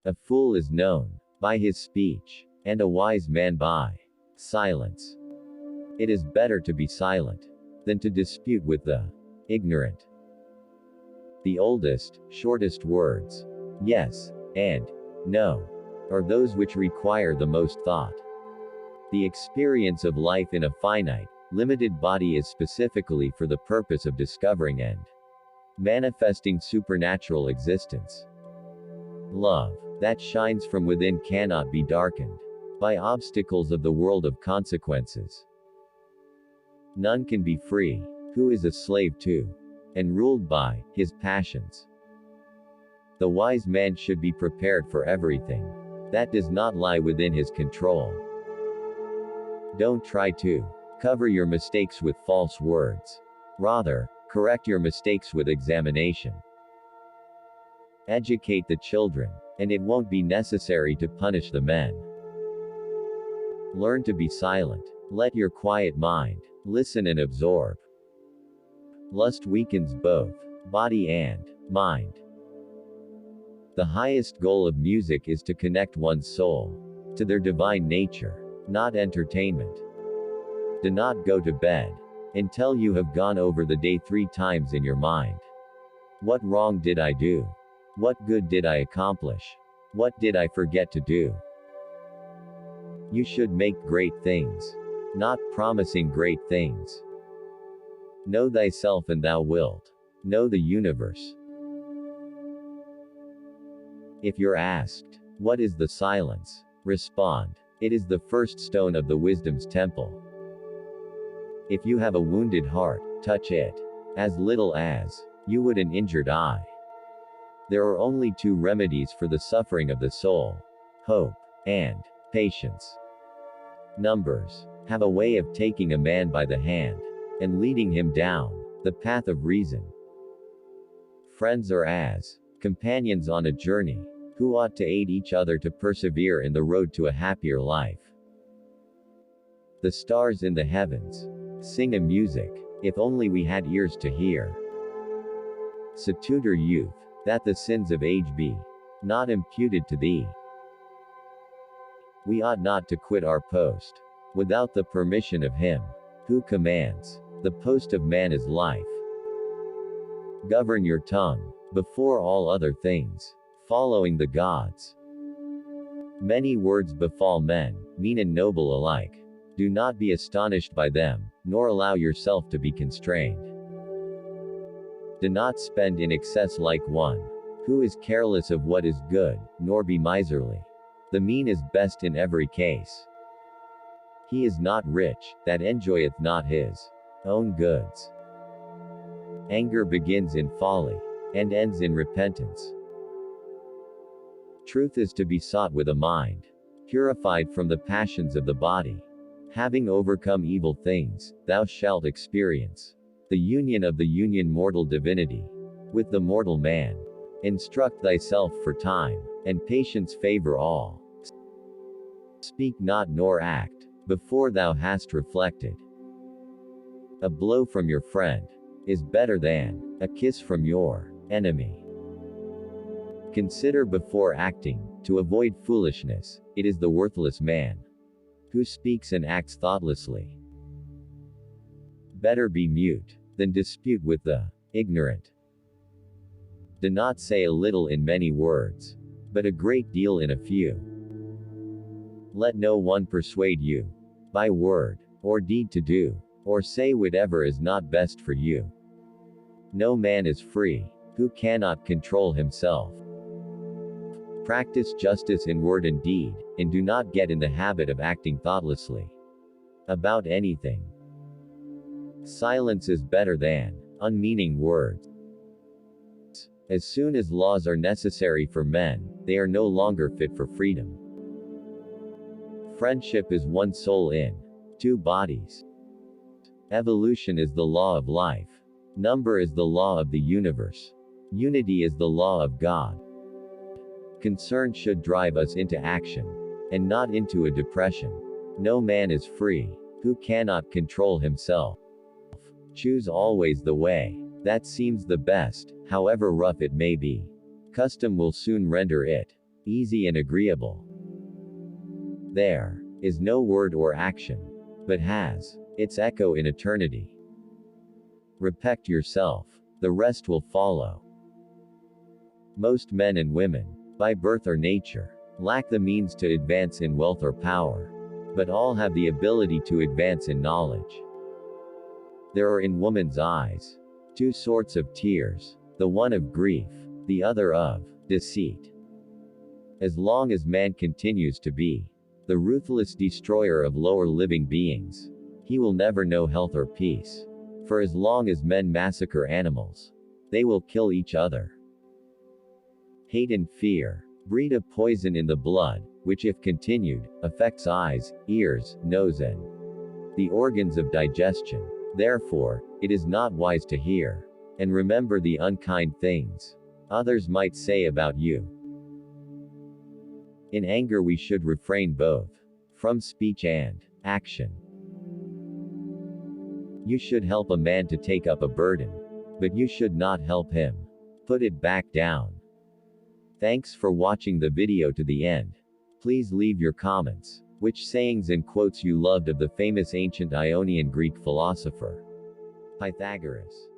A fool is known by his speech, and a wise man by silence. It is better to be silent than to dispute with the ignorant. The oldest, shortest words, yes and no, are those which require the most thought. The experience of life in a finite, limited body is specifically for the purpose of discovering and manifesting supernatural existence. Love that shines from within cannot be darkened by obstacles of the world of consequences. None can be free who is a slave to and ruled by his passions. The wise man should be prepared for everything that does not lie within his control. Don't try to cover your mistakes with false words. Rather, correct your mistakes with examination. Educate the children, and it won't be necessary to punish the men. Learn to be silent. Let your quiet mind listen and absorb. Lust weakens both body and mind. The highest goal of music is to connect one's soul to their divine nature, not entertainment. Do not go to bed until you have gone over the day 3 times in your mind. What wrong did I do? What good did I accomplish? What did I forget to do? You should make great things, not promising great things. Know thyself and thou wilt know the universe. If you're asked, what is the silence? Respond, it is the first stone of the wisdom's temple. If you have a wounded heart, touch it, as little as you would an injured eye. There are only 2 remedies for the suffering of the soul: hope and patience. Numbers have a way of taking a man by the hand and leading him down the path of reason. Friends are as companions on a journey, who ought to aid each other to persevere in the road to a happier life. The stars in the heavens sing a music, if only we had ears to hear. So tutor youth, that the sins of age be not imputed to thee. We ought not to quit our post without the permission of him who commands. The post of man is life. Govern your tongue before all other things, following the gods. Many words befall men, mean and noble alike. Do not be astonished by them, nor allow yourself to be constrained. Do not spend in excess like one who is careless of what is good, nor be miserly. The mean is best in every case. He is not rich that enjoyeth not his own goods. Anger begins in folly and ends in repentance. Truth is to be sought with a mind purified from the passions of the body. Having overcome evil things, thou shalt experience the union of the union mortal divinity with the mortal man. Instruct thyself for time and patience favor all. Speak not nor act before thou hast reflected. A blow from your friend is better than a kiss from your enemy. Consider before acting, to avoid foolishness. It is the worthless man who speaks and acts thoughtlessly. Better be mute than dispute with the ignorant. Do not say a little in many words, but a great deal in a few. Let no one persuade you by word or deed to do or say whatever is not best for you. No man is free who cannot control himself. Practice justice in word and deed, and do not get in the habit of acting thoughtlessly about anything. Silence is better than unmeaning words. As soon as laws are necessary for men, they are no longer fit for freedom. Friendship is one soul in 2 bodies. Evolution is the law of life. Number is the law of the universe. Unity is the law of God. Concern should drive us into action, and not into a depression. No man is free who cannot control himself. Choose always the way that seems the best, however rough it may be. Custom will soon render it easy and agreeable. There is no word or action, but has its echo in eternity. Respect yourself. The rest will follow. Most men and women, by birth or nature, lack the means to advance in wealth or power, but all have the ability to advance in knowledge. There are in woman's eyes two sorts of tears, the one of grief, the other of deceit. As long as man continues to be the ruthless destroyer of lower living beings, he will never know health or peace. For as long as men massacre animals, they will kill each other. Hate and fear breed a poison in the blood, which if continued, affects eyes, ears, nose and the organs of digestion. Therefore, it is not wise to hear and remember the unkind things others might say about you. In anger we should refrain both from speech and action. You should help a man to take up a burden, but you should not help him put it back down. Thanks for watching the video to the end. Please leave your comments, which sayings and quotes you loved of the famous ancient Ionian Greek philosopher Pythagoras.